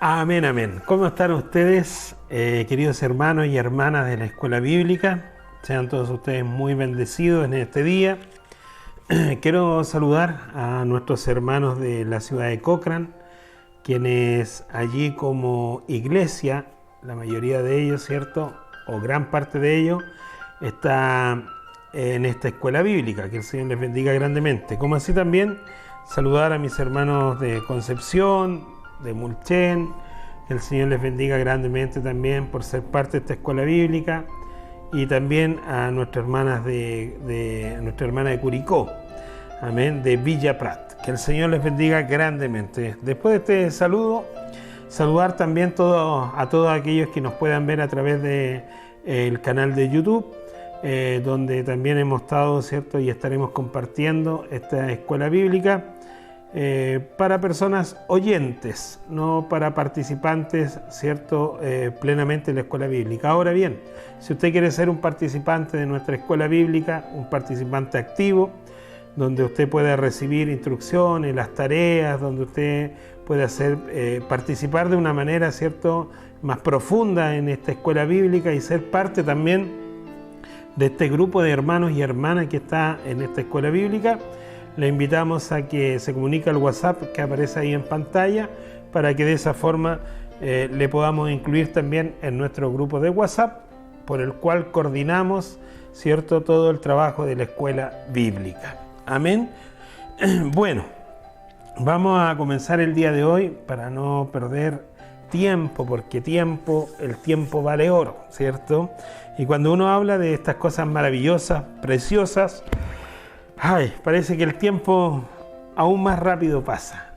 Amén, amén. ¿Cómo están ustedes, queridos hermanos y hermanas de la Escuela Bíblica? Sean todos ustedes muy bendecidos en este día. Quiero saludar a nuestros hermanos de la ciudad de Cochrane, quienes allí como iglesia, la mayoría de ellos, ¿cierto? O gran parte de ellos, está en esta Escuela Bíblica. Que el Señor les bendiga grandemente. Como así también saludar a mis hermanos de Concepción, de Mulchen, que el Señor les bendiga grandemente también por ser parte de esta escuela bíblica, y también a nuestra hermana de Curicó, amén, de Villa Prat, que el Señor les bendiga grandemente. Después de este saludo, saludar también a todos aquellos que nos puedan ver a través del canal de YouTube, donde también hemos estado, ¿cierto? Y estaremos compartiendo esta escuela bíblica. Para personas oyentes, no para participantes, ¿cierto? Plenamente en la escuela bíblica. Ahora bien, si usted quiere ser un participante de nuestra escuela bíblica, un participante activo, donde usted pueda recibir instrucciones, las tareas, donde usted pueda participar de una manera, ¿cierto?, más profunda en esta escuela bíblica y ser parte también de este grupo de hermanos y hermanas que está en esta escuela bíblica, le invitamos a que se comunique al WhatsApp que aparece ahí en pantalla, para que de esa forma le podamos incluir también en nuestro grupo de WhatsApp, por el cual coordinamos, ¿cierto?, todo el trabajo de la escuela bíblica. Amén. Bueno, vamos a comenzar el día de hoy para no perder tiempo, porque el tiempo vale oro, ¿cierto? Y cuando uno habla de estas cosas maravillosas, preciosas, parece que el tiempo aún más rápido pasa.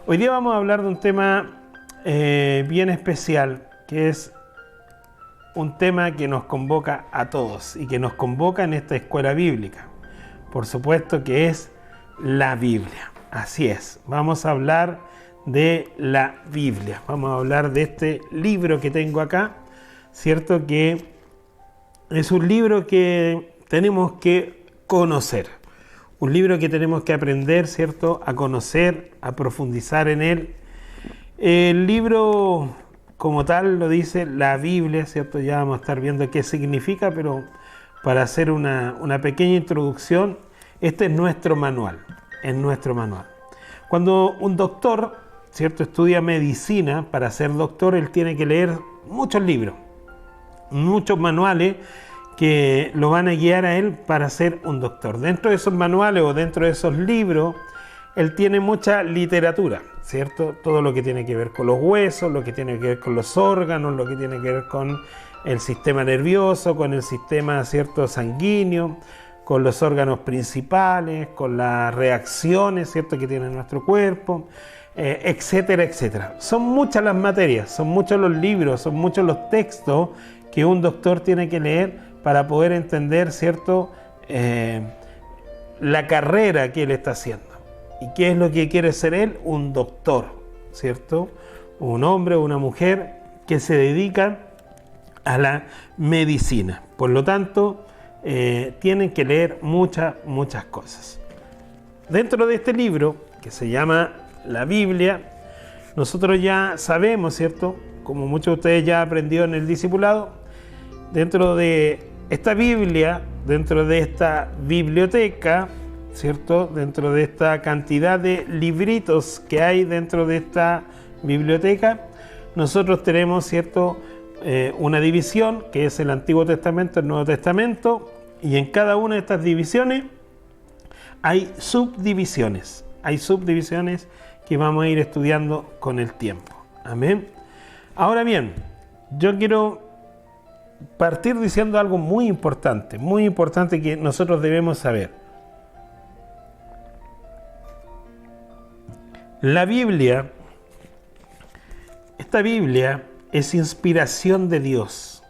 Hoy día vamos a hablar de un tema bien especial, que es un tema que nos convoca a todos y que nos convoca en esta escuela bíblica. Por supuesto que es la Biblia. Así es, vamos a hablar de la Biblia. Vamos a hablar de este libro que tengo acá, ¿cierto? Que es un libro que tenemos que conocer. Un libro que tenemos que aprender, ¿cierto?, a conocer, a profundizar en él. El libro como tal lo dice la Biblia, ¿cierto? Ya vamos a estar viendo qué significa, pero para hacer una pequeña introducción, este es nuestro manual, Cuando un doctor, ¿cierto?, estudia medicina, para ser doctor él tiene que leer muchos libros, muchos manuales, que lo van a guiar a él para ser un doctor. Dentro de esos manuales o dentro de esos libros, él tiene mucha literatura, ¿cierto? Todo lo que tiene que ver con los huesos, lo que tiene que ver con los órganos, lo que tiene que ver con el sistema nervioso, con el sistema, ¿cierto?, sanguíneo, con los órganos principales, con las reacciones, ¿cierto?, que tiene nuestro cuerpo, etcétera, etcétera. Son muchas las materias, son muchos los libros, son muchos los textos que un doctor tiene que leer para poder entender, ¿cierto?, la carrera que él está haciendo. ¿Y qué es lo que quiere ser él? Un doctor, ¿cierto? Un hombre o una mujer que se dedica a la medicina. Por lo tanto, tienen que leer muchas cosas. Dentro de este libro, que se llama la Biblia, nosotros ya sabemos, ¿cierto?, como muchos de ustedes ya aprendieron en el discipulado, dentro de esta Biblia, dentro de esta biblioteca, ¿cierto?, dentro de esta cantidad de libritos que hay dentro de esta biblioteca, nosotros tenemos, ¿cierto?, una división que es el Antiguo Testamento, el Nuevo Testamento, y en cada una de estas divisiones hay subdivisiones que vamos a ir estudiando con el tiempo. Amén. Ahora bien, yo quiero partir diciendo algo muy importante que nosotros debemos saber. La Biblia, esta Biblia es inspiración de Dios.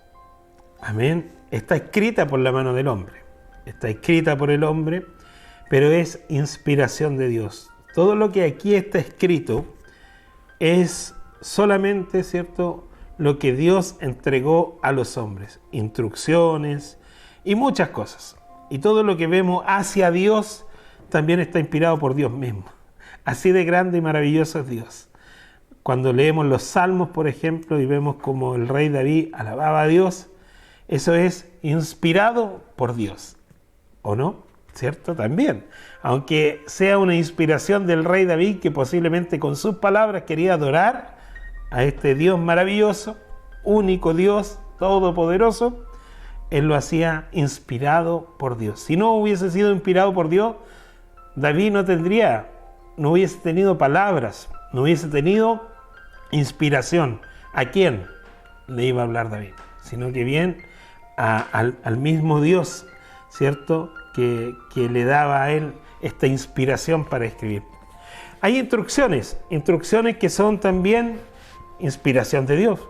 Amén. Está escrita por la mano del hombre. Está escrita por el hombre, pero es inspiración de Dios. Todo lo que aquí está escrito es solamente, ¿cierto?, lo que Dios entregó a los hombres, instrucciones y muchas cosas. Y todo lo que vemos hacia Dios también está inspirado por Dios mismo. Así de grande y maravilloso es Dios. cuando leemos los salmos, por ejemplo, y vemos como el rey David alababa a Dios, eso es inspirado por Dios, ¿o no? ¿Cierto? También, aunque sea una inspiración del rey David que posiblemente con sus palabras quería adorar a este Dios maravilloso, único Dios, todopoderoso, él lo hacía inspirado por Dios. Si no hubiese sido inspirado por Dios, David no hubiese tenido palabras, no hubiese tenido inspiración. ¿A quién le iba a hablar David? Sino que bien al mismo Dios, ¿cierto? Que le daba a él esta inspiración para escribir. Hay instrucciones que son también inspiración de Dios.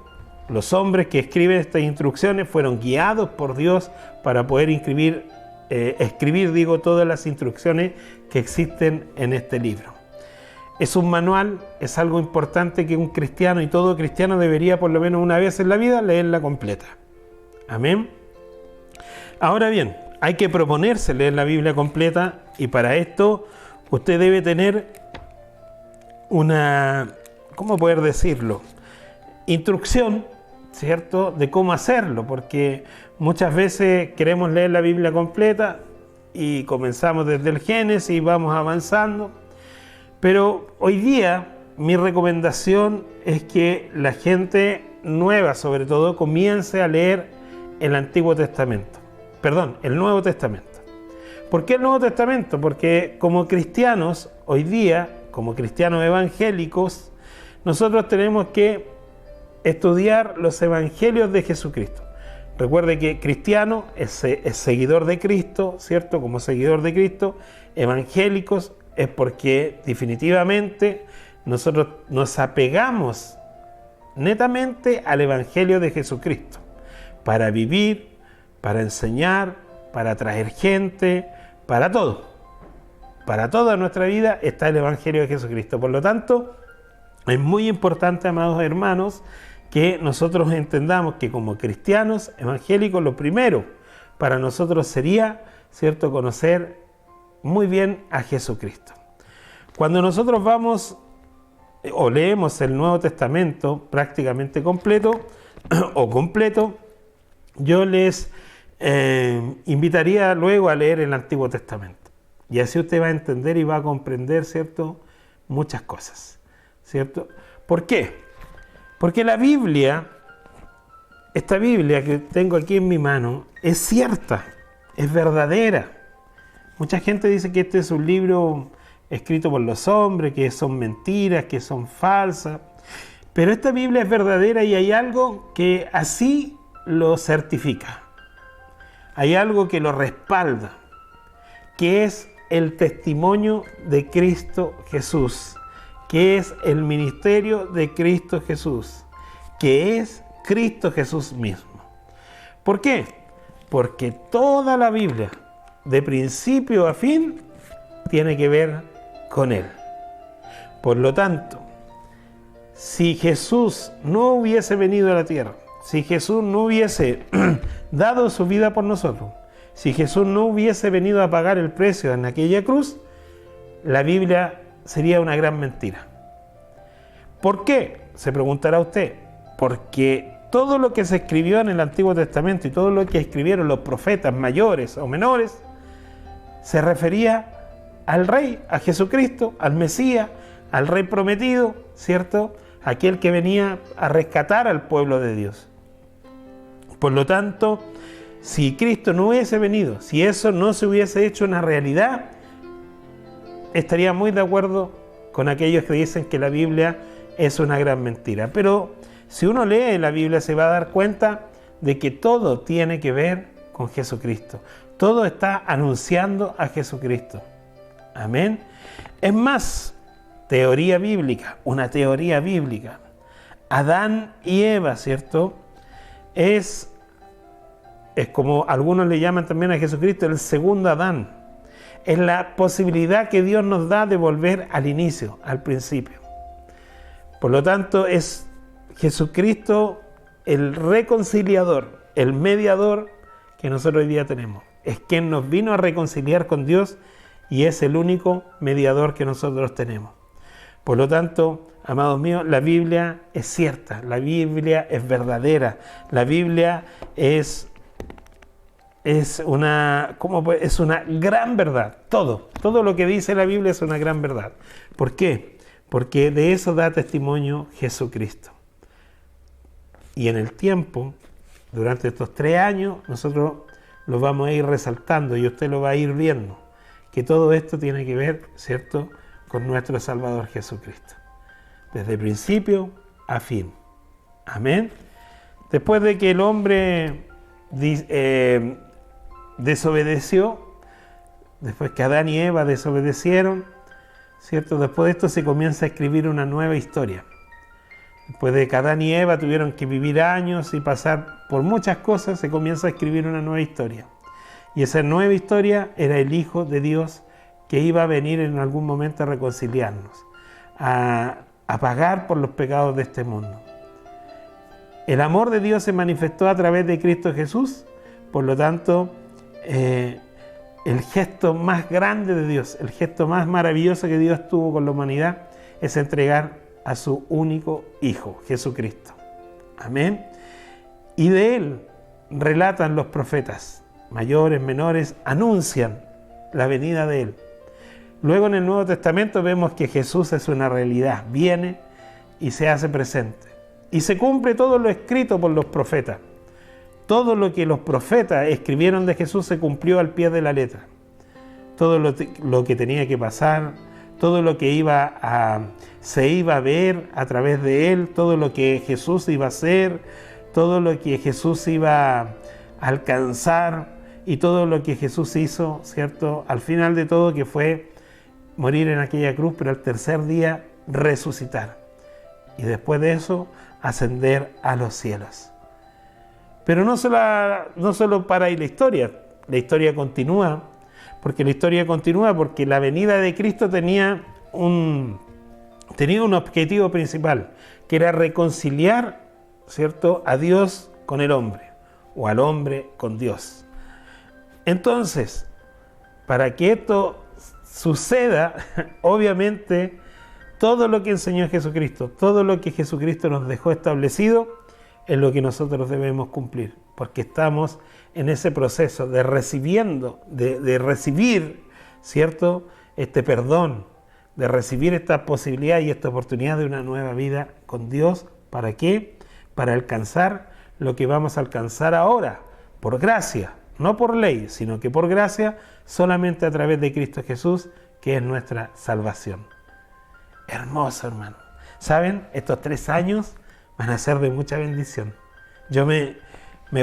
Los hombres que escriben estas instrucciones fueron guiados por Dios para poder escribir todas las instrucciones que existen en este libro. Es un manual, es algo importante que un cristiano y todo cristiano debería por lo menos una vez en la vida leerla completa. Amén. Ahora bien, hay que proponerse leer la Biblia completa y para esto usted debe tener una, ¿cómo poder decirlo? Instrucción, ¿cierto?, de cómo hacerlo, porque muchas veces queremos leer la Biblia completa y comenzamos desde el Génesis y vamos avanzando, pero hoy día mi recomendación es que la gente nueva, sobre todo, comience a leer el Nuevo Testamento. ¿Por qué el Nuevo Testamento? Porque como cristianos, hoy día, como cristianos evangélicos, nosotros tenemos que estudiar los evangelios de Jesucristo. Recuerde que cristiano es seguidor de Cristo, ¿cierto? Como seguidor de Cristo, evangélicos es porque definitivamente nosotros nos apegamos netamente al evangelio de Jesucristo para vivir, para enseñar, para atraer gente, para todo. Para toda nuestra vida está el evangelio de Jesucristo. Por lo tanto, es muy importante, amados hermanos, que nosotros entendamos que como cristianos evangélicos lo primero para nosotros sería, ¿cierto?, conocer muy bien a Jesucristo. Cuando nosotros vamos o leemos el Nuevo Testamento prácticamente completo o completo, yo les invitaría luego a leer el Antiguo Testamento. Y así usted va a entender y va a comprender, ¿cierto?, muchas cosas, ¿cierto? ¿Por qué? Porque la Biblia, esta Biblia que tengo aquí en mi mano, es cierta, es verdadera. Mucha gente dice que este es un libro escrito por los hombres, que son mentiras, que son falsas. Pero esta Biblia es verdadera y hay algo que así lo certifica. Hay algo que lo respalda, que es el testimonio de Cristo Jesús, que es el ministerio de Cristo Jesús, que es Cristo Jesús mismo. ¿Por qué? Porque toda la Biblia, de principio a fin, tiene que ver con Él. Por lo tanto, si Jesús no hubiese venido a la tierra, si Jesús no hubiese dado su vida por nosotros, si Jesús no hubiese venido a pagar el precio en aquella cruz, la Biblia sería una gran mentira. ¿Por qué? Se preguntará usted. Porque todo lo que se escribió en el Antiguo Testamento y todo lo que escribieron los profetas mayores o menores se refería al Rey, a Jesucristo, al Mesías, al Rey prometido, ¿cierto? Aquel que venía a rescatar al pueblo de Dios. Por lo tanto, si Cristo no hubiese venido, si eso no se hubiese hecho una realidad, estaría muy de acuerdo con aquellos que dicen que la Biblia es una gran mentira. Pero si uno lee la Biblia se va a dar cuenta de que todo tiene que ver con Jesucristo. Todo está anunciando a Jesucristo. Amén. Es más, teoría bíblica, una teoría bíblica. Adán y Eva, ¿cierto? Es como algunos le llaman también a Jesucristo el segundo Adán. Es la posibilidad que Dios nos da de volver al inicio, al principio. Por lo tanto, es Jesucristo el reconciliador, el mediador que nosotros hoy día tenemos. Es quien nos vino a reconciliar con Dios y es el único mediador que nosotros tenemos. Por lo tanto, amados míos, la Biblia es cierta, la Biblia es verdadera, la Biblia es una gran verdad. Todo lo que dice la Biblia es una gran verdad. ¿Por qué? Porque de eso da testimonio Jesucristo. Y en el tiempo, durante estos 3 años, nosotros lo vamos a ir resaltando y usted lo va a ir viendo, que todo esto tiene que ver, ¿cierto?, con nuestro Salvador Jesucristo, desde principio a fin. Amén. Después de que el hombre desobedeció, después que Adán y Eva desobedecieron, ¿cierto?, después de esto se comienza a escribir una nueva historia. Después de que Adán y Eva tuvieron que vivir años y pasar por muchas cosas, se comienza a escribir una nueva historia. Y esa nueva historia era el Hijo de Dios que iba a venir en algún momento a reconciliarnos, a pagar por los pecados de este mundo. El amor de Dios se manifestó a través de Cristo Jesús, por lo tanto, el gesto más grande de Dios, el gesto más maravilloso que Dios tuvo con la humanidad es entregar a su único Hijo, Jesucristo. Amén. Y de Él relatan los profetas, mayores, menores, anuncian la venida de Él. Luego en el Nuevo Testamento vemos que Jesús es una realidad, viene y se hace presente. Y se cumple todo lo escrito por los profetas. Todo lo que los profetas escribieron de Jesús se cumplió al pie de la letra. Todo lo que tenía que pasar, todo lo que se iba a ver a través de Él, todo lo que Jesús iba a hacer, todo lo que Jesús iba a alcanzar y todo lo que Jesús hizo, ¿cierto?, al final de todo, que fue morir en aquella cruz, pero al tercer día resucitar. Y después de eso, ascender a los cielos. Pero no solo para ahí la historia continúa, porque la venida de Cristo tenía un objetivo principal, que era reconciliar, ¿cierto?, a Dios con el hombre, o al hombre con Dios. Entonces, para que esto suceda, obviamente, todo lo que enseñó Jesucristo, todo lo que Jesucristo nos dejó establecido, es lo que nosotros debemos cumplir, porque estamos en ese proceso de recibir, ¿cierto?, este perdón, de recibir esta posibilidad y esta oportunidad de una nueva vida con Dios. ¿Para qué? Para alcanzar lo que vamos a alcanzar ahora, por gracia, no por ley, sino que por gracia, solamente a través de Cristo Jesús, que es nuestra salvación. Hermoso, hermano. ¿Saben? Estos 3 años van a ser de mucha bendición. Yo me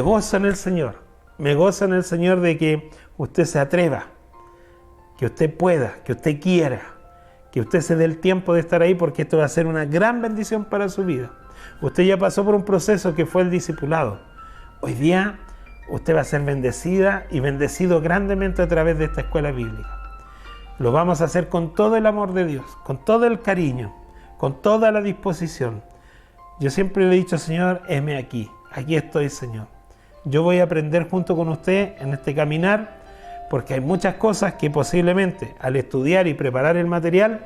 gozo en el Señor. Me gozo en el Señor de que usted se atreva, que usted pueda, que usted quiera, que usted se dé el tiempo de estar ahí, porque esto va a ser una gran bendición para su vida. Usted ya pasó por un proceso que fue el discipulado. Hoy día usted va a ser bendecida y bendecido grandemente a través de esta escuela bíblica. Lo vamos a hacer con todo el amor de Dios, con todo el cariño, con toda la disposición. Yo siempre le he dicho, Señor, heme aquí estoy, Señor. Yo voy a aprender junto con usted en este caminar, porque hay muchas cosas que posiblemente al estudiar y preparar el material,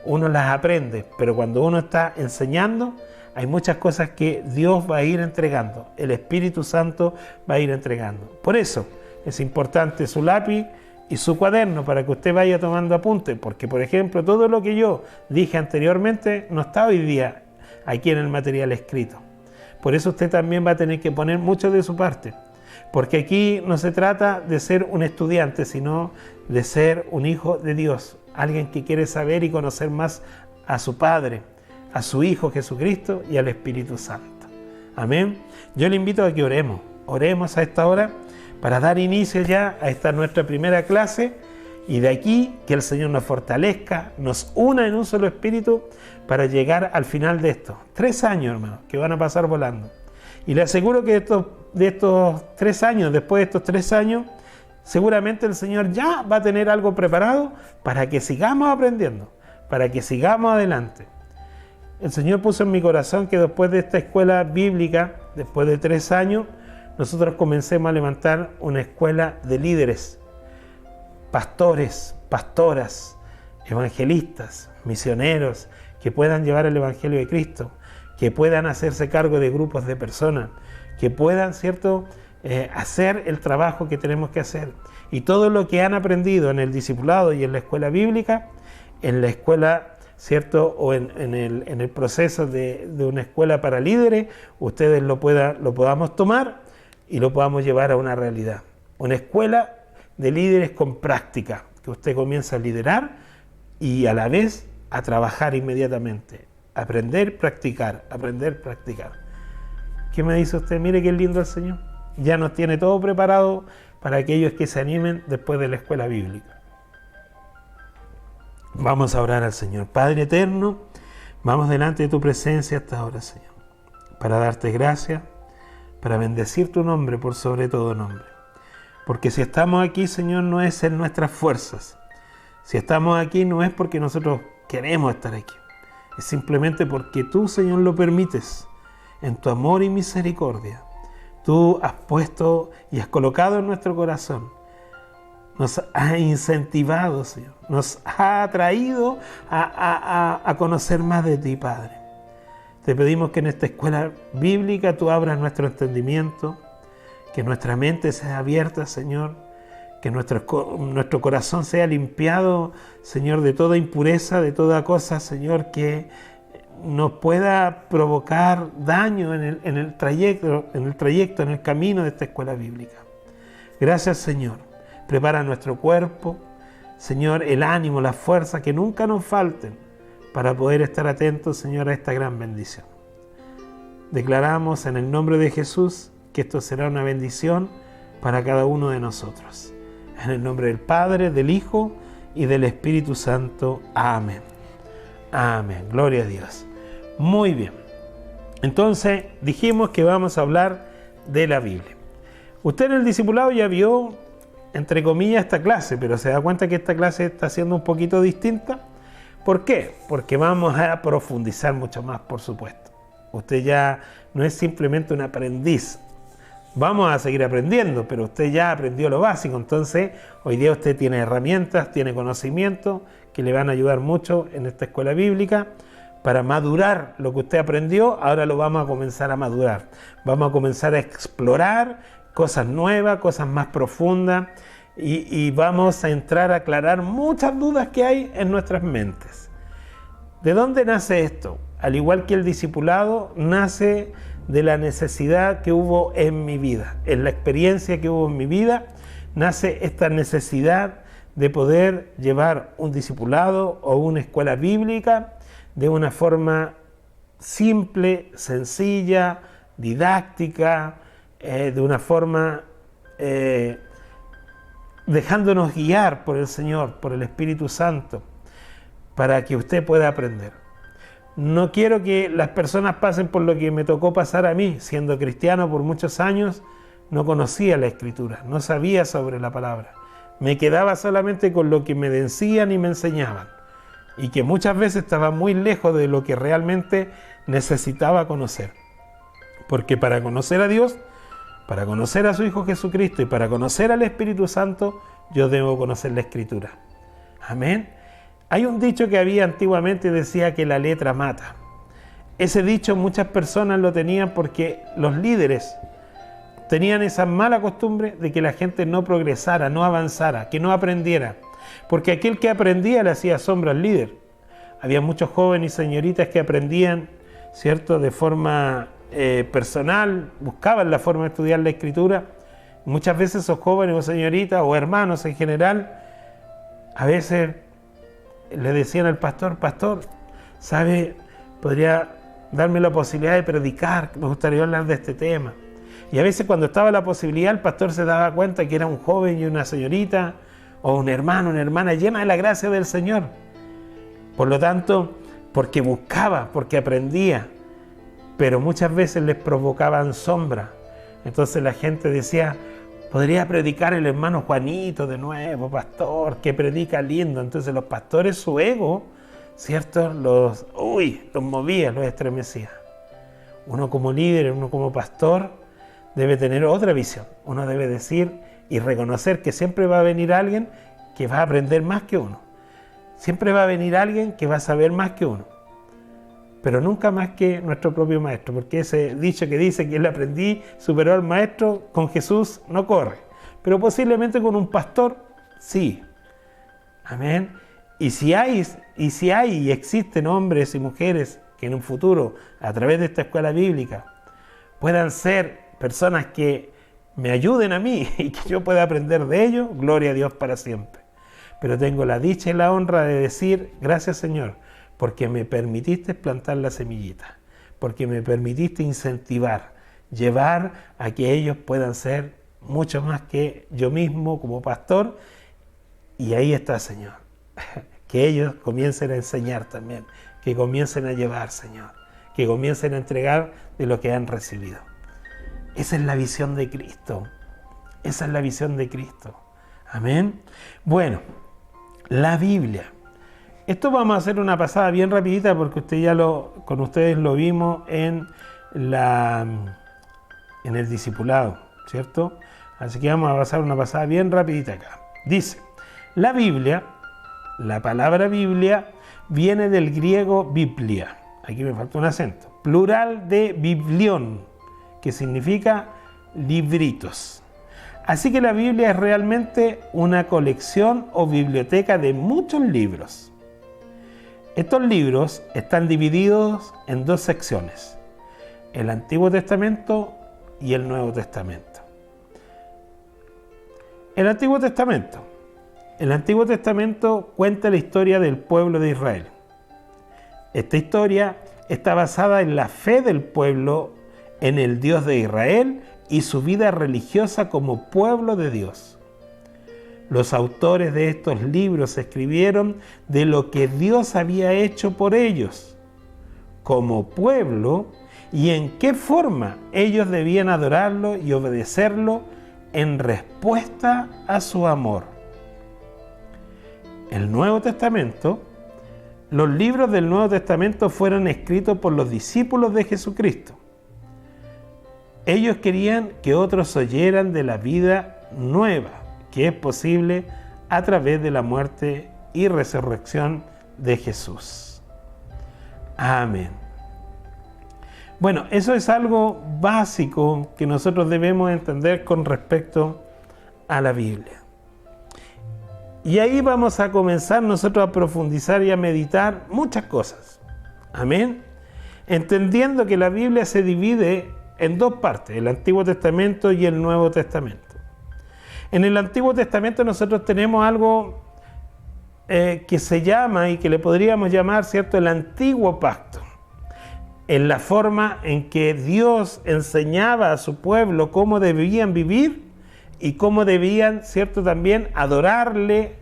uno las aprende, pero cuando uno está enseñando, hay muchas cosas que Dios va a ir entregando, el Espíritu Santo va a ir entregando. Por eso es importante su lápiz y su cuaderno, para que usted vaya tomando apuntes, porque, por ejemplo, todo lo que yo dije anteriormente no está hoy día aquí en el material escrito. Por eso usted también va a tener que poner mucho de su parte, porque aquí no se trata de ser un estudiante, sino de ser un hijo de Dios, alguien que quiere saber y conocer más a su Padre, a su Hijo Jesucristo y al Espíritu Santo. Amén. Yo le invito a que oremos a esta hora para dar inicio ya a esta nuestra primera clase, y de aquí que el Señor nos fortalezca, nos una en un solo espíritu para llegar al final de estos 3 años, hermano, que van a pasar volando. Y le aseguro que de estos 3 años, después de estos 3 años, seguramente el Señor ya va a tener algo preparado para que sigamos aprendiendo, para que sigamos adelante. El Señor puso en mi corazón que después de esta escuela bíblica, después de 3 años, nosotros comencemos a levantar una escuela de líderes, pastores, pastoras, evangelistas, misioneros, que puedan llevar el Evangelio de Cristo, que puedan hacerse cargo de grupos de personas, que puedan, ¿cierto?, hacer el trabajo que tenemos que hacer. Y todo lo que han aprendido en el discipulado y en la escuela bíblica, en la escuela, ¿cierto?, o en el proceso de una escuela para líderes, ustedes lo podamos tomar y lo podamos llevar a una realidad. Una escuela de líderes con práctica, que usted comienza a liderar y a la vez a trabajar inmediatamente. Aprender, practicar, aprender, practicar. ¿Qué me dice usted? Mire qué lindo el Señor. Ya nos tiene todo preparado para aquellos que se animen después de la escuela bíblica. Vamos a orar al Señor. Padre eterno, vamos delante de tu presencia hasta ahora, Señor, para darte gracias, para bendecir tu nombre por sobre todo nombre. Porque si estamos aquí, Señor, no es en nuestras fuerzas. Si estamos aquí no es porque nosotros queremos estar aquí. Es simplemente porque tú, Señor, lo permites. En tu amor y misericordia, tú has puesto y has colocado en nuestro corazón. Nos ha incentivado, Señor. Nos ha atraído a conocer más de ti, Padre. Te pedimos que en esta escuela bíblica tú abras nuestro entendimiento, que nuestra mente sea abierta, Señor, que nuestro corazón sea limpiado, Señor, de toda impureza, de toda cosa, Señor, que nos pueda provocar daño en el trayecto, en el camino de esta escuela bíblica. Gracias, Señor. Prepara nuestro cuerpo, Señor, el ánimo, la fuerza, que nunca nos falten para poder estar atentos, Señor, a esta gran bendición. Declaramos en el nombre de Jesús que esto será una bendición para cada uno de nosotros. En el nombre del Padre, del Hijo y del Espíritu Santo. Amén. Amén. Gloria a Dios. Muy bien. Entonces dijimos que vamos a hablar de la Biblia. Usted en el discipulado ya vio, entre comillas, esta clase, pero se da cuenta que esta clase está siendo un poquito distinta. ¿Por qué? Porque vamos a profundizar mucho más, por supuesto. Usted ya no es simplemente un aprendiz. Vamos a seguir aprendiendo, pero usted ya aprendió lo básico. Entonces, hoy día usted tiene herramientas, tiene conocimientos que le van a ayudar mucho en esta escuela bíblica para madurar lo que usted aprendió. Ahora lo vamos a comenzar a madurar. Vamos a comenzar a explorar cosas nuevas, cosas más profundas y vamos a entrar a aclarar muchas dudas que hay en nuestras mentes. ¿De dónde nace esto? Al igual que el discipulado, nace de la necesidad que hubo en mi vida, en la experiencia que hubo en mi vida, nace esta necesidad de poder llevar un discipulado o una escuela bíblica de una forma simple, sencilla, didáctica, de una forma dejándonos guiar por el Señor, por el Espíritu Santo, para que usted pueda aprender. No quiero que las personas pasen por lo que me tocó pasar a mí. Siendo cristiano por muchos años, no conocía la Escritura, no sabía sobre la palabra. Me quedaba solamente con lo que me decían y me enseñaban. Y que muchas veces estaba muy lejos de lo que realmente necesitaba conocer. Porque para conocer a Dios, para conocer a su Hijo Jesucristo y para conocer al Espíritu Santo, yo debo conocer la Escritura. Amén. Hay un dicho que había antiguamente y decía que la letra mata. Ese dicho muchas personas lo tenían porque los líderes tenían esa mala costumbre de que la gente no progresara, no avanzara, que no aprendiera. Porque aquel que aprendía le hacía sombra al líder. Había muchos jóvenes y señoritas que aprendían, ¿cierto?, de forma personal, buscaban la forma de estudiar la Escritura. Muchas veces esos jóvenes o señoritas o hermanos en general, a veces le decían al pastor, pastor, ¿sabe? ¿Podría darme la posibilidad de predicar? Me gustaría hablar de este tema. Y a veces cuando estaba la posibilidad, el pastor se daba cuenta que era un joven y una señorita, o un hermano, una hermana llena de la gracia del Señor. Por lo tanto, porque buscaba, porque aprendía, pero muchas veces les provocaban sombra. Entonces la gente decía, podría predicar el hermano Juanito de nuevo, pastor, que predica lindo. Entonces los pastores, su ego, ¿cierto?, los movía, los estremecía. Uno como líder, uno como pastor, debe tener otra visión. Uno debe decir y reconocer que siempre va a venir alguien que va a aprender más que uno. Siempre va a venir alguien que va a saber más que uno. pero nunca más que nuestro propio maestro, porque ese dicho que dice que el aprendiz superó al maestro, con Jesús no corre, pero posiblemente con un pastor, sí. Amén. Y si hay y existen hombres y mujeres que en un futuro, a través de esta escuela bíblica, puedan ser personas que me ayuden a mí y que yo pueda aprender de ellos, gloria a Dios para siempre. Pero tengo la dicha y la honra de decir, gracias Señor, porque me permitiste plantar la semillita, porque me permitiste incentivar, llevar a que ellos puedan ser mucho más que yo mismo como pastor. Y ahí está, Señor, que ellos comiencen a enseñar también, que comiencen a llevar, Señor, que comiencen a entregar de lo que han recibido. Esa es la visión de Cristo, esa es la visión de Cristo. Amén. Bueno, la Biblia. Esto vamos a hacer una pasada bien rapidita porque con ustedes lo vimos en el discipulado, ¿cierto? Así que vamos a pasar una pasada bien rapidita acá. Dice, la Biblia, la palabra Biblia, viene del griego biblia. Aquí me falta un acento. Plural de biblión, que significa libritos. Así que la Biblia es realmente una colección o biblioteca de muchos libros. Estos libros están divididos en dos secciones, el Antiguo Testamento y el Nuevo Testamento. El Antiguo Testamento cuenta la historia del pueblo de Israel. Esta historia está basada en la fe del pueblo en el Dios de Israel y su vida religiosa como pueblo de Dios. Los autores de estos libros escribieron de lo que Dios había hecho por ellos como pueblo y en qué forma ellos debían adorarlo y obedecerlo en respuesta a su amor. El Nuevo Testamento, los libros del Nuevo Testamento fueron escritos por los discípulos de Jesucristo. Ellos querían que otros oyeran de la vida nueva que es posible a través de la muerte y resurrección de Jesús. Amén. Bueno, eso es algo básico que nosotros debemos entender con respecto a la Biblia. Y ahí vamos a comenzar nosotros a profundizar y a meditar muchas cosas. Amén. Entendiendo que la Biblia se divide en dos partes, el Antiguo Testamento y el Nuevo Testamento. En el Antiguo Testamento nosotros tenemos algo que se llama y que le podríamos llamar, ¿cierto?, el Antiguo Pacto. En la forma en que Dios enseñaba a su pueblo cómo debían vivir y cómo debían, ¿cierto?, también adorarle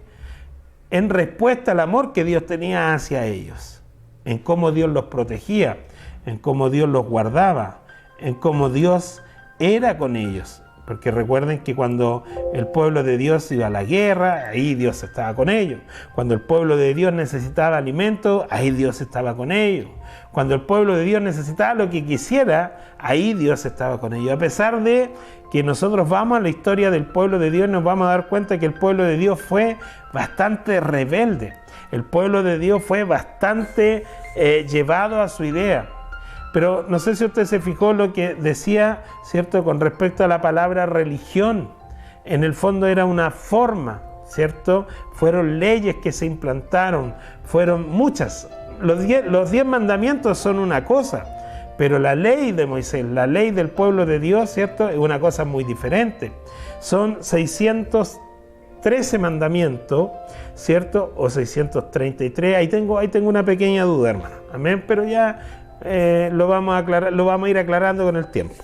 en respuesta al amor que Dios tenía hacia ellos. En cómo Dios los protegía, en cómo Dios los guardaba, en cómo Dios era con ellos. Porque recuerden que cuando el pueblo de Dios iba a la guerra, ahí Dios estaba con ellos. Cuando el pueblo de Dios necesitaba alimento, ahí Dios estaba con ellos. Cuando el pueblo de Dios necesitaba lo que quisiera, ahí Dios estaba con ellos. A pesar de que nosotros vamos a la historia del pueblo de Dios, nos vamos a dar cuenta que el pueblo de Dios fue bastante rebelde. El pueblo de Dios fue bastante llevado a su idea. Pero no sé si usted se fijó lo que decía, ¿cierto?, con respecto a la palabra religión. En el fondo era una forma, ¿cierto? Fueron leyes que se implantaron, fueron muchas. Los 10 mandamientos son una cosa, pero la ley de Moisés, la ley del pueblo de Dios, ¿cierto?, es una cosa muy diferente. Son 613 mandamientos, ¿cierto? O 633. Ahí tengo una pequeña duda, hermano. Amén, pero ya lo vamos a ir aclarando con el tiempo.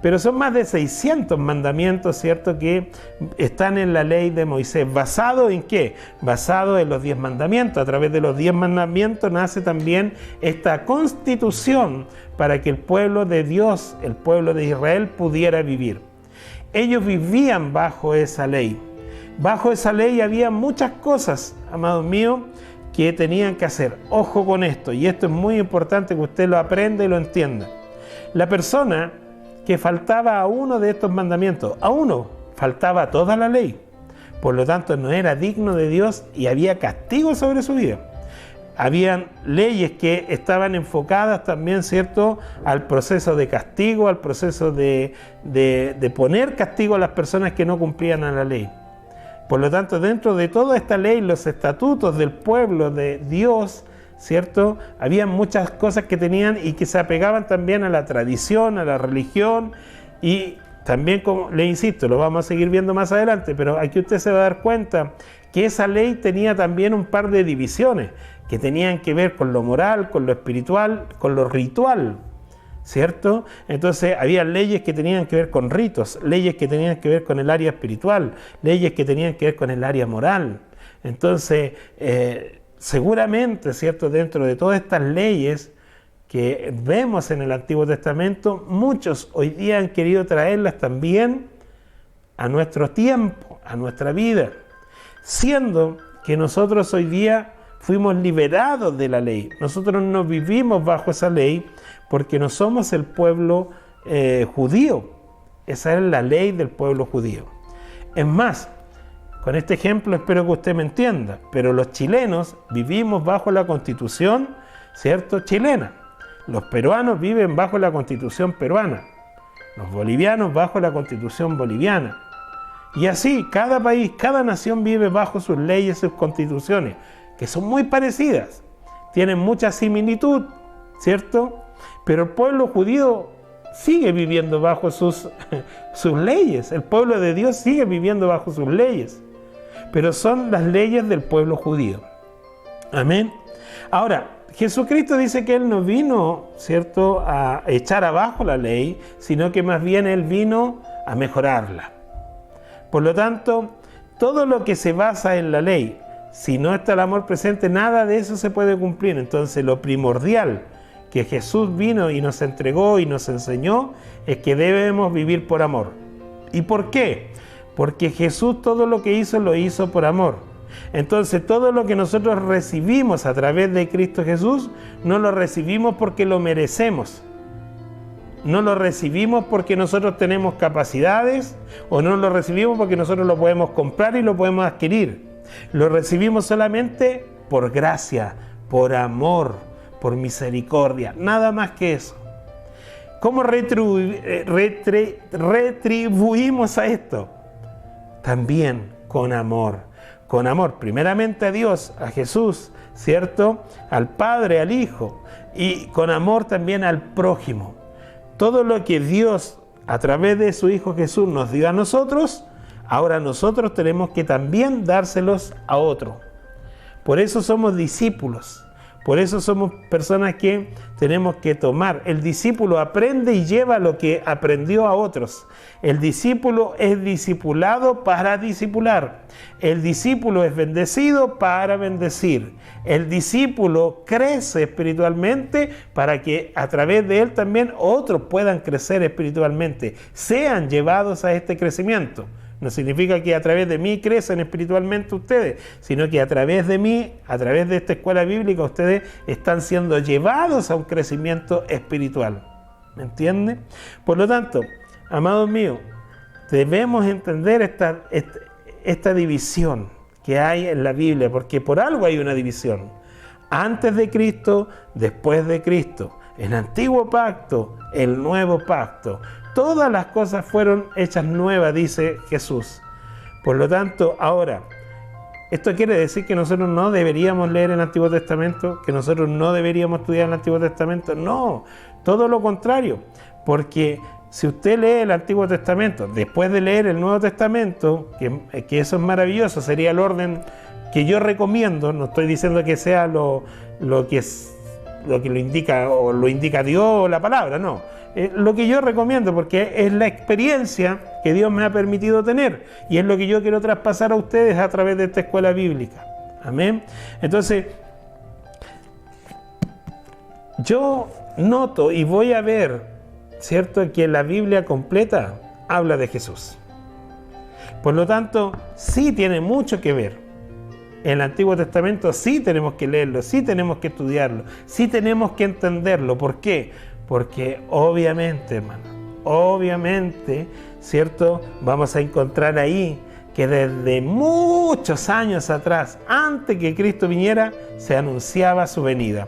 Pero son más de 600 mandamientos, ¿cierto?, que están en la ley de Moisés. ¿Basado en qué? Basado en los 10 mandamientos. A través de los 10 mandamientos nace también esta constitución para que el pueblo de Dios, el pueblo de Israel, pudiera vivir. Ellos vivían bajo esa ley. Bajo esa ley había muchas cosas, amados míos, que tenían que hacer. Ojo con esto, y esto es muy importante que usted lo aprenda y lo entienda. La persona que faltaba a uno de estos mandamientos, a uno, faltaba toda la ley. Por lo tanto, no era digno de Dios y había castigo sobre su vida. habían leyes que estaban enfocadas también, ¿cierto?, al proceso de castigo, al proceso de poner castigo a las personas que no cumplían a la ley. Por lo tanto, dentro de toda esta ley, los estatutos del pueblo de Dios, ¿cierto?, había muchas cosas que tenían y que se apegaban también a la tradición, a la religión, y también, como le insisto, lo vamos a seguir viendo más adelante, pero aquí usted se va a dar cuenta que esa ley tenía también un par de divisiones que tenían que ver con lo moral, con lo espiritual, con lo ritual, ¿cierto? Entonces había leyes que tenían que ver con ritos, leyes que tenían que ver con el área espiritual, leyes que tenían que ver con el área moral. Entonces, seguramente, ¿cierto?, dentro de todas estas leyes que vemos en el Antiguo Testamento, muchos hoy día han querido traerlas también a nuestro tiempo, a nuestra vida, siendo que nosotros hoy día fuimos liberados de la ley. Nosotros no vivimos bajo esa ley porque no somos el pueblo judío. Esa es la ley del pueblo judío. Es más, con este ejemplo espero que usted me entienda, pero los chilenos vivimos bajo la Constitución, ¿cierto?, chilena. Los peruanos viven bajo la Constitución peruana. Los bolivianos bajo la Constitución boliviana. Y así, cada país, cada nación vive bajo sus leyes, sus constituciones, que son muy parecidas, tienen mucha similitud, ¿cierto? Pero el pueblo judío sigue viviendo bajo sus leyes, el pueblo de Dios sigue viviendo bajo sus leyes, pero son las leyes del pueblo judío. Amén. Ahora, Jesucristo dice que Él no vino, ¿cierto?, a echar abajo la ley, sino que más bien Él vino a mejorarla. Por lo tanto, todo lo que se basa en la ley, si no está el amor presente, nada de eso se puede cumplir. Entonces, lo primordial que Jesús vino y nos entregó y nos enseñó es que debemos vivir por amor. ¿Y por qué? Porque Jesús todo lo que hizo, lo hizo por amor. Entonces, todo lo que nosotros recibimos a través de Cristo Jesús, no lo recibimos porque lo merecemos. No lo recibimos porque nosotros tenemos capacidades, o no lo recibimos porque nosotros lo podemos comprar y lo podemos adquirir. Lo recibimos solamente por gracia, por amor, por misericordia, nada más que eso. ¿Cómo retribuimos a esto? También con amor. Con amor, primeramente a Dios, a Jesús, ¿cierto?, al Padre, al Hijo, y con amor también al prójimo. Todo lo que Dios, a través de su Hijo Jesús, nos dio a nosotros, ahora nosotros tenemos que también dárselos a otro. Por eso somos discípulos, por eso somos personas que tenemos que tomar. El discípulo aprende y lleva lo que aprendió a otros. El discípulo es discipulado para discipular. El discípulo es bendecido para bendecir. El discípulo crece espiritualmente para que a través de él también otros puedan crecer espiritualmente, sean llevados a este crecimiento. No significa que a través de mí crecen espiritualmente ustedes, sino que a través de mí, a través de esta escuela bíblica, ustedes están siendo llevados a un crecimiento espiritual. ¿Me entiende? Por lo tanto, amados míos, debemos entender esta división que hay en la Biblia, porque por algo hay una división. Antes de Cristo, después de Cristo. El antiguo pacto, el nuevo pacto. Todas las cosas fueron hechas nuevas, dice Jesús. Por lo tanto, ahora, ¿esto quiere decir que nosotros no deberíamos leer el Antiguo Testamento? ¿Que nosotros no deberíamos estudiar el Antiguo Testamento? No, todo lo contrario. Porque si usted lee el Antiguo Testamento, después de leer el Nuevo Testamento, que eso es maravilloso, sería el orden que yo recomiendo, no estoy diciendo que sea lo que lo indica o lo indica Dios o la palabra, no. Lo que yo recomiendo, porque es la experiencia que Dios me ha permitido tener y es lo que yo quiero traspasar a ustedes a través de esta escuela bíblica. Amén. Entonces, yo noto y voy a ver, ¿cierto?, que la Biblia completa habla de Jesús. Por lo tanto, sí tiene mucho que ver. El Antiguo Testamento sí tenemos que leerlo, sí tenemos que estudiarlo, sí tenemos que entenderlo. ¿Por qué? Porque obviamente, hermano, obviamente, ¿cierto?, vamos a encontrar ahí que desde muchos años atrás, antes que Cristo viniera, se anunciaba su venida,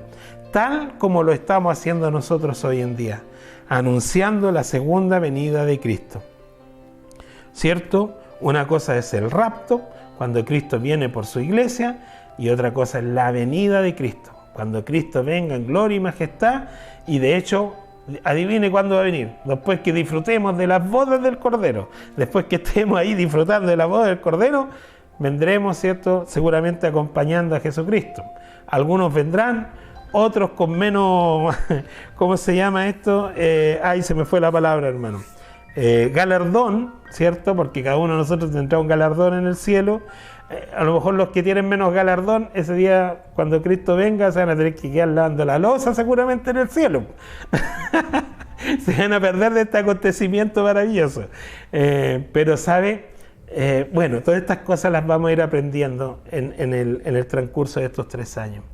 tal como lo estamos haciendo nosotros hoy en día, anunciando la segunda venida de Cristo. ¿Cierto? Una cosa es el rapto, cuando Cristo viene por su iglesia, y otra cosa es la venida de Cristo, cuando Cristo venga en gloria y majestad, y de hecho, adivine cuándo va a venir, después que disfrutemos de las bodas del Cordero, después que estemos ahí disfrutando de las bodas del Cordero, vendremos, ¿cierto?, seguramente acompañando a Jesucristo. Algunos vendrán, otros con menos, ¿cómo se llama esto? Ay, se me fue la palabra, hermano. Galardón, ¿cierto? Porque cada uno de nosotros tendrá un galardón en el cielo. A lo mejor los que tienen menos galardón, ese día, cuando Cristo venga, se van a tener que quedar lavando la loza seguramente en el cielo. Se van a perder de este acontecimiento maravilloso. Pero, ¿sabe? Bueno, todas estas cosas las vamos a ir aprendiendo en el transcurso de estos 3 años.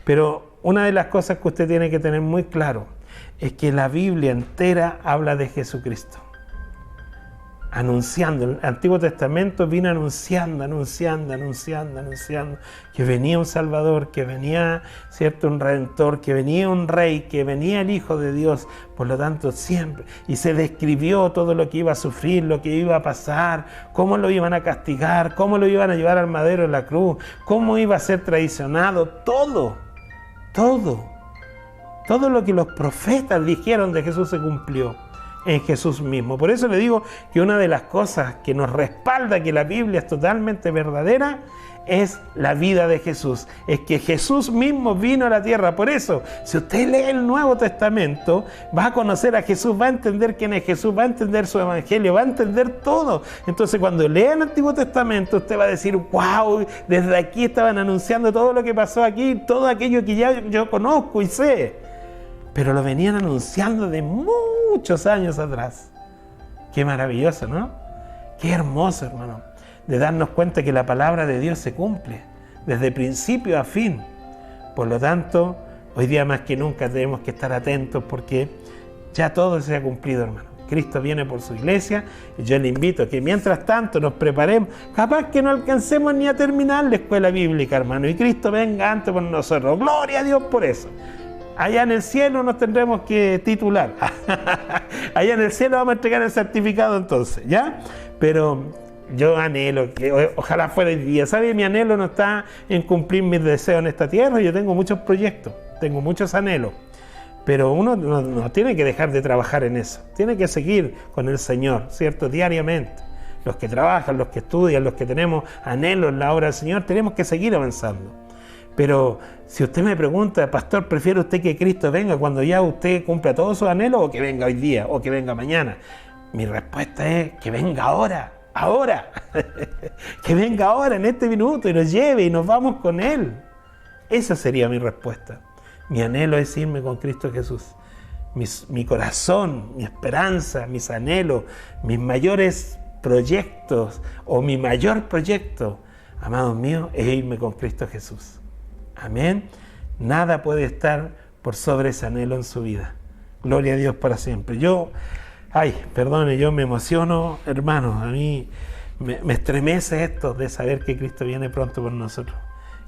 Pero una de las cosas que usted tiene que tener muy claro es que la Biblia entera habla de Jesucristo. Anunciando, el Antiguo Testamento vino anunciando que venía un Salvador, que venía, ¿cierto?, un Redentor, que venía un Rey, que venía el Hijo de Dios. Por lo tanto, siempre, y se describió todo lo que iba a sufrir, lo que iba a pasar, cómo lo iban a castigar, cómo lo iban a llevar al madero en la cruz, cómo iba a ser traicionado, todo lo que los profetas dijeron de Jesús se cumplió en Jesús mismo. Por eso le digo que una de las cosas que nos respalda que la Biblia es totalmente verdadera es la vida de Jesús. Es que Jesús mismo vino a la tierra. Por eso, si usted lee el Nuevo Testamento, va a conocer a Jesús, va a entender quién es Jesús, va a entender su evangelio, va a entender todo. Entonces, cuando lea el Antiguo Testamento, usted va a decir, wow, desde aquí estaban anunciando todo lo que pasó aquí, todo aquello que ya yo conozco y sé. Pero lo venían anunciando de muchos años atrás. Qué maravilloso, ¿no? Qué hermoso, hermano, de darnos cuenta que la palabra de Dios se cumple desde principio a fin. Por lo tanto, hoy día más que nunca tenemos que estar atentos porque ya todo se ha cumplido, hermano. Cristo viene por su iglesia y yo le invito a que mientras tanto nos preparemos. Capaz que no alcancemos ni a terminar la escuela bíblica, hermano, y Cristo venga antes por nosotros. Gloria a Dios por eso. Allá en el cielo nos tendremos que titular. Allá en el cielo vamos a entregar el certificado entonces, ¿ya? Pero yo anhelo que ojalá fuera el día. ¿Sabe? Mi anhelo no está en cumplir mis deseos en esta tierra. Yo tengo muchos proyectos, tengo muchos anhelos. Pero uno no tiene que dejar de trabajar en eso. Tiene que seguir con el Señor, ¿cierto? Diariamente. Los que trabajan, los que estudian, los que tenemos anhelos en la obra del Señor, tenemos que seguir avanzando. Pero si usted me pregunta, pastor, ¿prefiere usted que Cristo venga cuando ya usted cumpla todos sus anhelos o que venga hoy día o que venga mañana? Mi respuesta es que venga ahora. Que venga ahora en este minuto y nos lleve y nos vamos con Él. Esa sería mi respuesta. Mi anhelo es irme con Cristo Jesús. Mi corazón, mi esperanza, mis anhelos, mis mayores proyectos o mi mayor proyecto, amados míos, es irme con Cristo Jesús. Amén. Nada puede estar por sobre ese anhelo en su vida. Gloria a Dios para siempre. Yo me emociono, hermanos. A mí me estremece esto de saber que Cristo viene pronto por nosotros.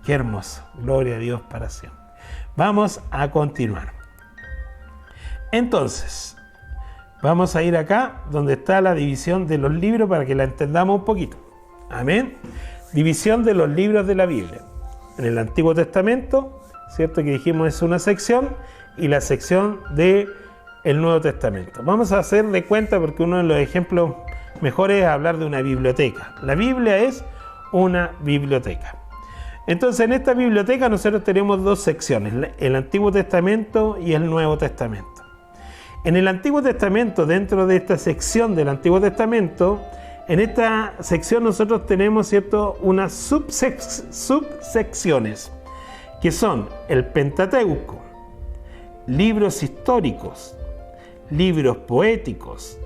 Qué hermoso. Gloria a Dios para siempre. Vamos a continuar. Entonces, vamos a ir acá donde está la división de los libros para que la entendamos un poquito. Amén. División de los libros de la Biblia. En el Antiguo Testamento, ¿cierto? Que dijimos es una sección, y la sección del Nuevo Testamento. Vamos a hacer de cuenta, porque uno de los ejemplos mejores es hablar de una biblioteca. La Biblia es una biblioteca. Entonces, en esta biblioteca nosotros tenemos 2 secciones, el Antiguo Testamento y el Nuevo Testamento. En el Antiguo Testamento, dentro de esta sección del Antiguo Testamento, en esta sección nosotros tenemos, ¿cierto?, unas subsecciones, que son el Pentateuco, libros históricos, libros poéticos,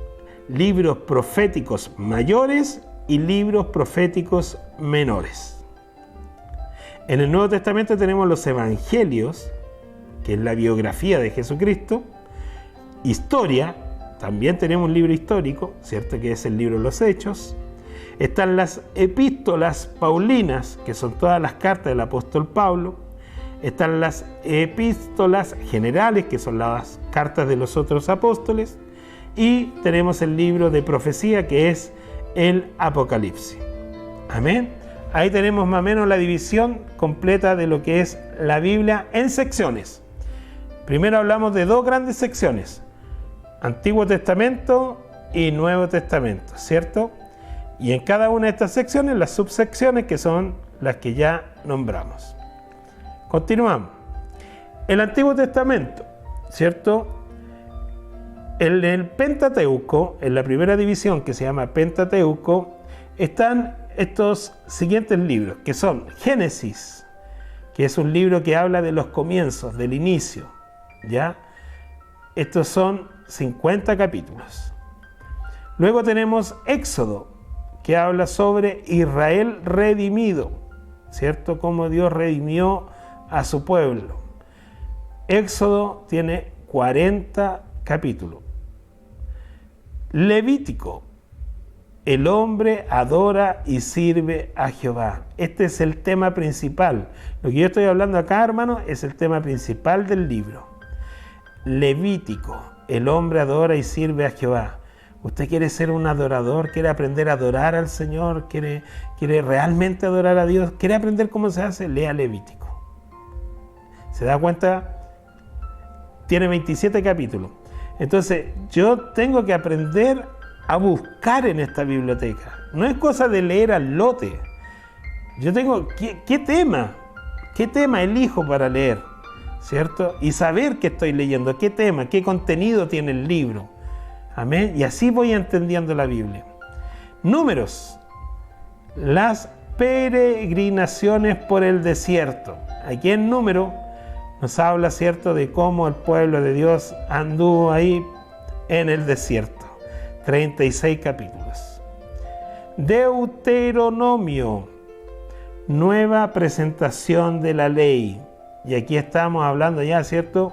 libros proféticos mayores y libros proféticos menores. En el Nuevo Testamento tenemos los Evangelios, que es la biografía de Jesucristo, historia. También tenemos un libro histórico, ¿cierto?, que es el libro de los Hechos, Están las epístolas paulinas, que son todas las cartas del apóstol Pablo. Están las epístolas generales, que son las cartas de los otros apóstoles. Y tenemos el libro de profecía, que es el Apocalipsis. Amén. Ahí tenemos más o menos la división completa de lo que es la Biblia en secciones. Primero hablamos de dos grandes secciones: Antiguo Testamento y Nuevo Testamento, ¿cierto? Y en cada una de estas secciones, las subsecciones, que son las que ya nombramos. Continuamos. El Antiguo Testamento, ¿cierto? En el Pentateuco, en la primera división, que se llama Pentateuco, están estos siguientes libros, que son Génesis, que es un libro que habla de los comienzos, del inicio, ¿ya? Estos son 50 capítulos. Luego tenemos Éxodo, que habla sobre Israel redimido, ¿cierto? Cómo Dios redimió a su pueblo. Éxodo tiene 40 capítulos. Levítico, el hombre adora y sirve a Jehová. Este es el tema principal. Lo que yo estoy hablando acá, hermano, es el tema principal del libro. Levítico, el hombre adora y sirve a Jehová. ¿Usted quiere ser un adorador? ¿Quiere aprender a adorar al Señor? ¿Quiere realmente adorar a Dios? ¿Quiere aprender cómo se hace? Lea Levítico. ¿Se da cuenta? Tiene 27 capítulos. Entonces, yo tengo que aprender a buscar en esta biblioteca. No es cosa de leer al lote. Yo tengo, ¿qué tema elijo para leer? ¿Cierto? Y saber qué estoy leyendo, qué tema, qué contenido tiene el libro. Amén. Y así voy entendiendo la Biblia. Números. Las peregrinaciones por el desierto. Aquí en Número nos habla, ¿cierto?, de cómo el pueblo de Dios anduvo ahí en el desierto. 36 capítulos. Deuteronomio. Nueva presentación de la ley. Y aquí estamos hablando ya, ¿cierto?,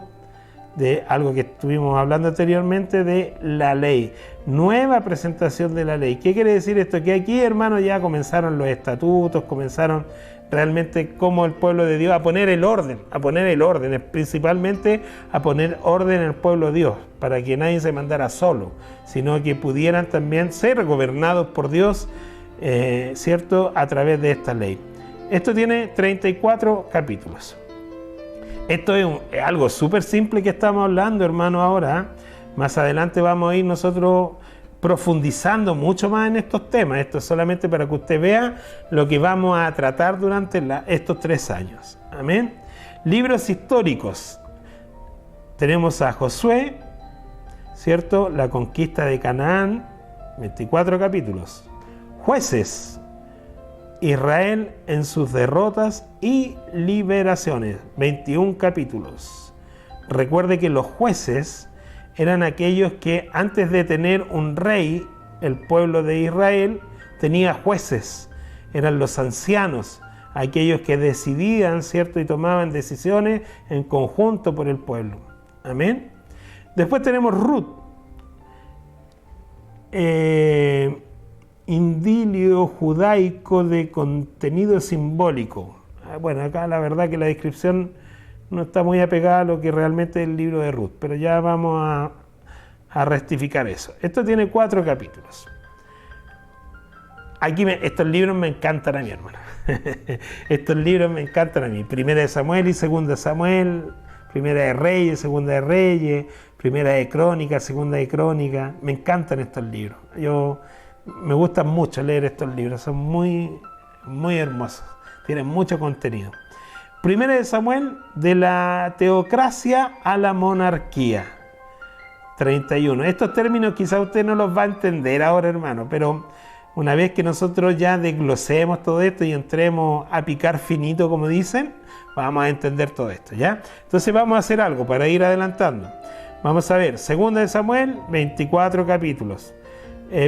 de algo que estuvimos hablando anteriormente, de la ley. Nueva presentación de la ley. ¿Qué quiere decir esto? Que aquí, hermanos, ya comenzaron los estatutos, comenzaron realmente como el pueblo de Dios a poner el orden, principalmente a poner orden en el pueblo de Dios, para que nadie se mandara solo, sino que pudieran también ser gobernados por Dios, ¿cierto?, a través de esta ley. Esto tiene 34 capítulos. Esto es algo súper simple que estamos hablando, hermano, ahora. Más adelante vamos a ir nosotros profundizando mucho más en estos temas. Esto es solamente para que usted vea lo que vamos a tratar durante estos 3 años. Amén. Libros históricos. Tenemos a Josué, ¿cierto? La conquista de Canaán, 24 capítulos. Jueces. Israel en sus derrotas y liberaciones, 21 capítulos. Recuerde que los jueces eran aquellos que antes de tener un rey, el pueblo de Israel tenía jueces, eran los ancianos, aquellos que decidían, ¿cierto?, y tomaban decisiones en conjunto por el pueblo. Amén. Después tenemos Ruth. Indilio judaico de contenido simbólico. Bueno, acá la verdad que la descripción no está muy apegada a lo que realmente es el libro de Ruth, pero ya vamos a rectificar eso. Esto tiene 4 capítulos. Aquí estos libros me encantan a mí, hermano. Estos libros me encantan a mí. Primera de Samuel y Segunda de Samuel, Primera de Reyes, Segunda de Reyes, Primera de Crónicas, Segunda de Crónicas. Me encantan estos libros. Me gusta mucho leer estos libros, son muy, muy hermosos, tienen mucho contenido. Primera de Samuel, de la teocracia a la monarquía, 31. Estos términos quizá usted no los va a entender ahora, hermano, pero una vez que nosotros ya desglosemos todo esto y entremos a picar finito, como dicen, vamos a entender todo esto, ¿ya? Entonces vamos a hacer algo para ir adelantando. Vamos a ver, Segunda de Samuel, 24 capítulos.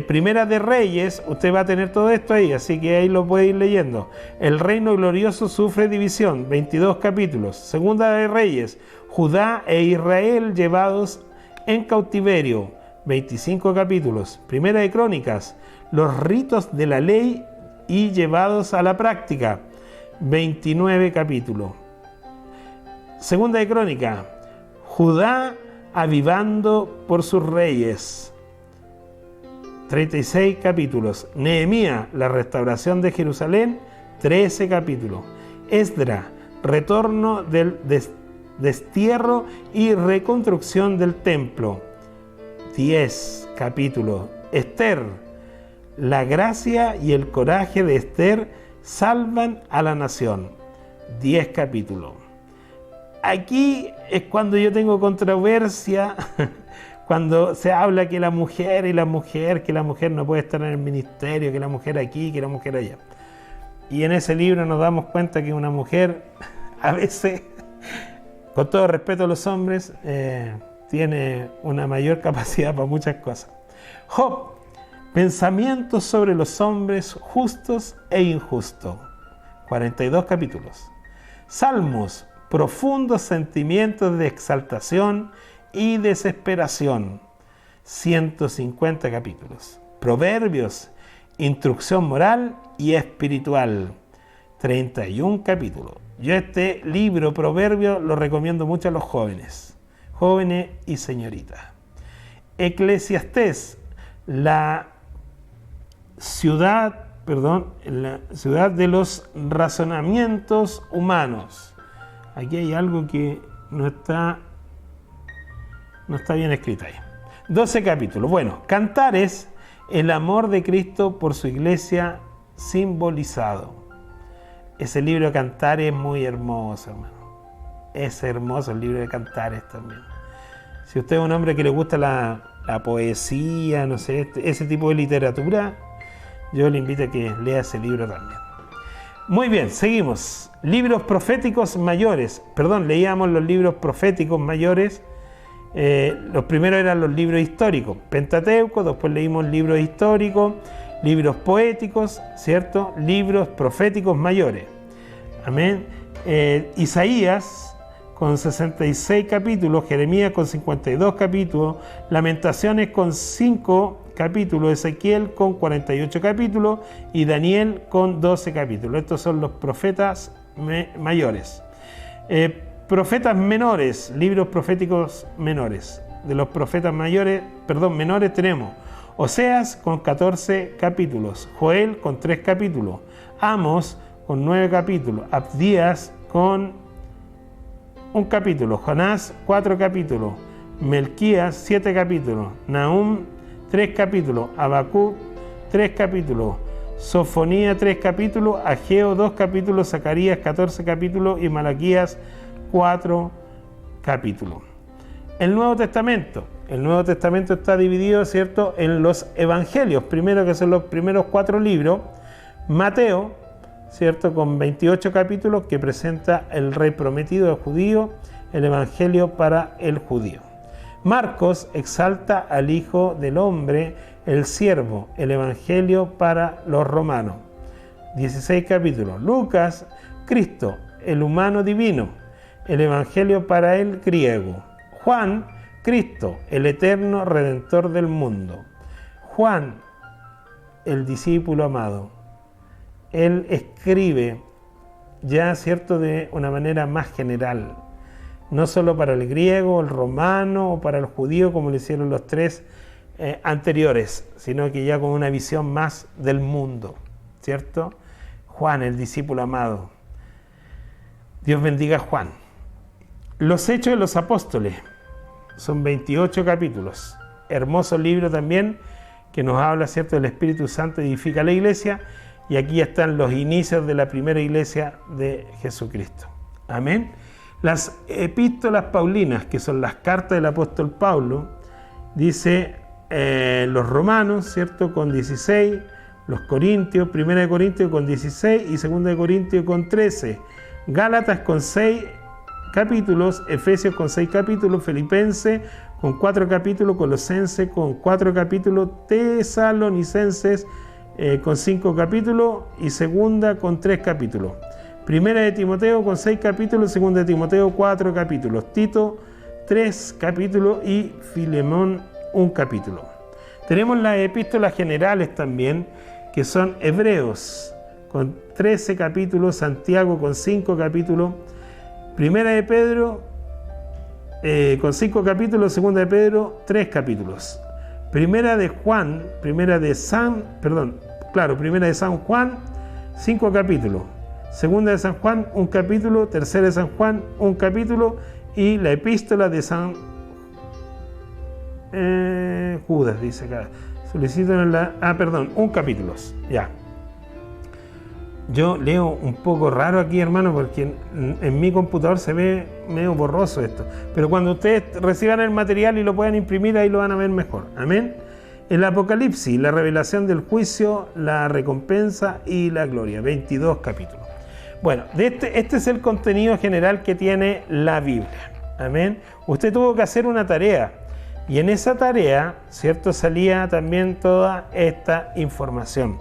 Primera de Reyes, usted va a tener todo esto ahí, así que ahí lo puede ir leyendo. El reino glorioso sufre división, 22 capítulos. Segunda de Reyes, Judá e Israel llevados en cautiverio, 25 capítulos. Primera de Crónicas, los ritos de la ley y llevados a la práctica, 29 capítulos. Segunda de Crónica, Judá avivando por sus reyes, 36 capítulos. Nehemías, la restauración de Jerusalén, 13 capítulos. Esdras, retorno del destierro y reconstrucción del templo, 10 capítulos. Esther, la gracia y el coraje de Esther salvan a la nación, 10 capítulos. Aquí es cuando yo tengo controversia, cuando se habla que la mujer que la mujer no puede estar en el ministerio, que la mujer aquí, que la mujer allá. Y en ese libro nos damos cuenta que una mujer, a veces, con todo respeto a los hombres, tiene una mayor capacidad para muchas cosas. Job, pensamientos sobre los hombres justos e injustos, 42 capítulos. Salmos, profundos sentimientos de exaltación y desesperación, 150 capítulos. Proverbios, instrucción moral y espiritual, 31 capítulos. Yo este libro, Proverbios, lo recomiendo mucho a los jóvenes y señoritas. Eclesiastés, la ciudad de los razonamientos humanos. Aquí hay algo que no está bien escrito ahí. 12 capítulos. Bueno, Cantares, el amor de Cristo por su iglesia simbolizado. Ese libro de Cantares es muy hermoso, hermano. Es hermoso el libro de Cantares también. Si usted es un hombre que le gusta la poesía, no sé, ese tipo de literatura, yo le invito a que lea ese libro también. Muy bien, seguimos. Libros proféticos mayores. Leíamos los libros proféticos mayores. Los primeros eran los libros históricos, Pentateuco, después leímos libros históricos, libros poéticos, ¿cierto? Libros proféticos mayores. Amén. Isaías con 66 capítulos, Jeremías con 52 capítulos, Lamentaciones con 5 capítulos, Ezequiel con 48 capítulos y Daniel con 12 capítulos. Estos son los profetas mayores. Profetas menores, libros proféticos menores. De los profetas menores tenemos Oseas con 14 capítulos, Joel con 3 capítulos, Amos con 9 capítulos, Abdías con 1 capítulo, Jonás 4 capítulos, Melquías 7 capítulos, Nahum 3 capítulos, Habacuc 3 capítulos, Sofonía 3 capítulos, Ageo 2 capítulos, Zacarías 14 capítulos y Malaquías 4 capítulos. El Nuevo Testamento está dividido, ¿cierto?, en los evangelios, primero, que son los primeros 4 libros. Mateo, ¿cierto?, con 28 capítulos, que presenta el rey prometido del judío, el evangelio para el judío. Marcos exalta al Hijo del Hombre, el siervo, el evangelio para los romanos, 16 capítulos. Lucas, Cristo, el humano divino, el evangelio para el griego. Juan, Cristo, el eterno redentor del mundo. Juan, el discípulo amado. Él escribe ya, ¿cierto?, de una manera más general, no solo para el griego, el romano o para el judío, como lo hicieron los 3 anteriores, sino que ya con una visión más del mundo, ¿cierto? Juan, el discípulo amado. Dios bendiga a Juan. Los Hechos de los Apóstoles, son 28 capítulos. Hermoso libro también, que nos habla, ¿cierto?, del Espíritu Santo edifica la iglesia, y aquí están los inicios de la primera iglesia de Jesucristo. Amén. Las epístolas paulinas, que son las cartas del apóstol Pablo, dice los romanos, ¿cierto?, con 16, los corintios, primera de Corintios con 16 y segunda de Corintios con 13, Gálatas con 6 capítulos, Efesios con 6 capítulos, Filipenses con 4 capítulos, Colosenses con 4 capítulos, Tesalonicenses con 5 capítulos y segunda con 3 capítulos. Primera de Timoteo con 6 capítulos, segunda de Timoteo 4 capítulos, Tito 3 capítulos y Filemón 1 capítulo. Tenemos las epístolas generales también, que son Hebreos, con 13 capítulos, Santiago con 5 capítulos, Primera de Pedro con 5 capítulos, Segunda de Pedro, 3 capítulos. Primera de San Juan, 5 capítulos. Segunda de San Juan, 1 capítulo. Tercera de San Juan, 1 capítulo. Y la epístola de San Judas, dice acá. Solicitan 1 capítulo. Ya. Yo leo un poco raro aquí, hermano, porque en mi computador se ve medio borroso esto. Pero cuando ustedes reciban el material y lo puedan imprimir, ahí lo van a ver mejor. Amén. El Apocalipsis, la revelación del juicio, la recompensa y la gloria. 22 capítulos. Bueno, este es el contenido general que tiene la Biblia. Amén. Usted tuvo que hacer una tarea. Y en esa tarea, ¿cierto?, salía también toda esta información.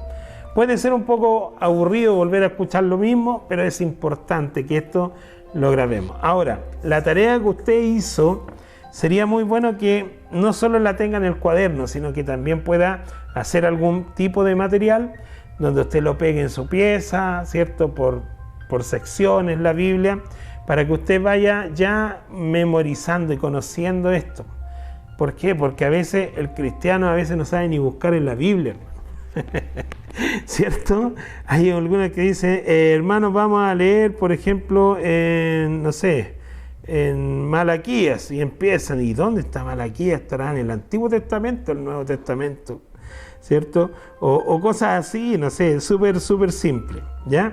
Puede ser un poco aburrido volver a escuchar lo mismo, pero es importante que esto lo grabemos. Ahora, la tarea que usted hizo, sería muy bueno que no solo la tenga en el cuaderno, sino que también pueda hacer algún tipo de material donde usted lo pegue en su pieza, ¿cierto?, por secciones, la Biblia, para que usted vaya ya memorizando y conociendo esto. ¿Por qué? Porque a veces el cristiano no sabe ni buscar en la Biblia, ¿cierto? Hay algunos que dicen, hermanos, vamos a leer, por ejemplo, en Malaquías, y empiezan, ¿y dónde está Malaquías? ¿Estará en el Antiguo Testamento o el Nuevo Testamento? ¿Cierto? O cosas así, no sé, súper simple, ¿ya?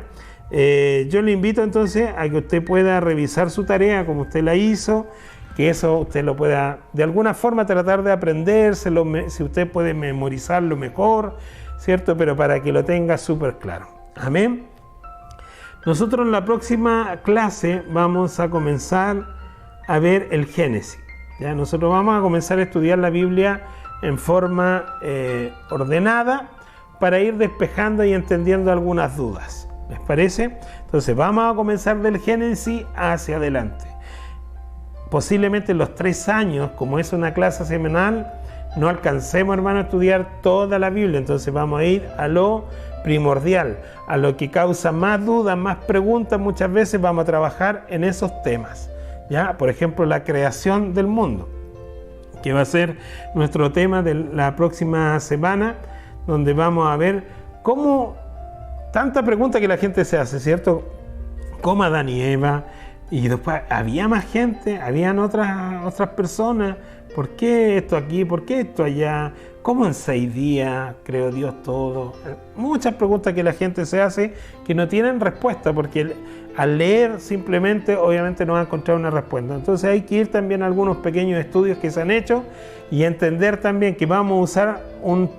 Yo le invito entonces a que usted pueda revisar su tarea como usted la hizo, que eso usted lo pueda de alguna forma tratar de aprendérselo, si usted puede memorizarlo mejor, ¿cierto? Pero para que lo tenga súper claro. Amén. Nosotros en la próxima clase vamos a comenzar a ver el Génesis. ¿Ya? Nosotros vamos a comenzar a estudiar la Biblia en forma ordenada para ir despejando y entendiendo algunas dudas. ¿Les parece? Entonces vamos a comenzar del Génesis hacia adelante. Posiblemente en los 3 años, como es una clase semanal, no alcancemos, hermano, a estudiar toda la Biblia. Entonces vamos a ir a lo primordial, a lo que causa más dudas, más preguntas. Muchas veces vamos a trabajar en esos temas, ¿ya? Por ejemplo, la creación del mundo, que va a ser nuestro tema de la próxima semana, donde vamos a ver cómo tanta pregunta que la gente se hace, ¿cierto? ¿Cómo Adán y Eva? Y después había más gente, habían otras personas. ¿Por qué esto aquí? ¿Por qué esto allá? ¿Cómo en 6 días creó Dios todo? Muchas preguntas que la gente se hace que no tienen respuesta, porque al leer simplemente obviamente no va a encontrar una respuesta. Entonces hay que ir también a algunos pequeños estudios que se han hecho y entender también que vamos a usar un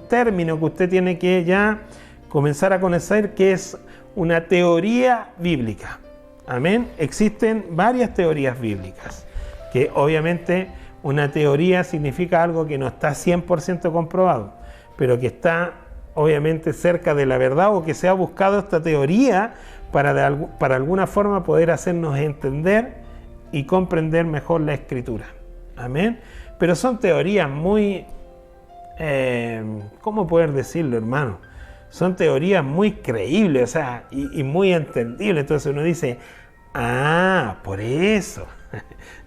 término que usted tiene que ya comenzar a conocer, que es una teoría bíblica. Amén. Existen varias teorías bíblicas, que obviamente una teoría significa algo que no está 100% comprobado, pero que está obviamente cerca de la verdad, o que se ha buscado esta teoría para alguna forma poder hacernos entender y comprender mejor la Escritura. Amén. Pero son teorías muy, ¿cómo poder decirlo, hermano? Son teorías muy creíbles, o sea, y muy entendibles. Entonces uno dice, por eso.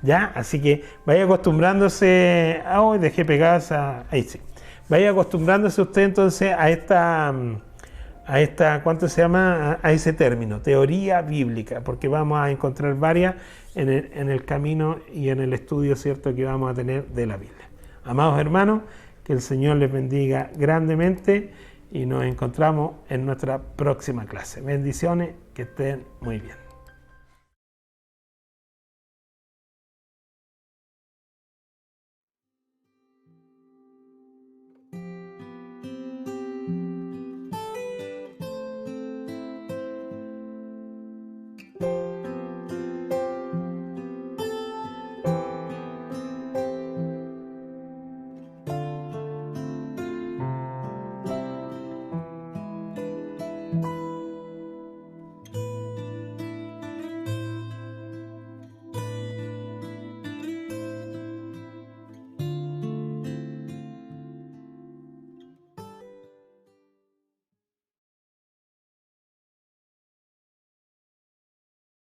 ¿Ya? Así que vaya acostumbrándose. Hoy dejé pegadas ahí sí. Vaya acostumbrándose usted entonces a esta, ¿cuánto se llama? A ese término, teoría bíblica, porque vamos a encontrar varias en el camino y en el estudio, ¿cierto?, que vamos a tener de la Biblia. Amados hermanos, que el Señor les bendiga grandemente y nos encontramos en nuestra próxima clase. Bendiciones, que estén muy bien.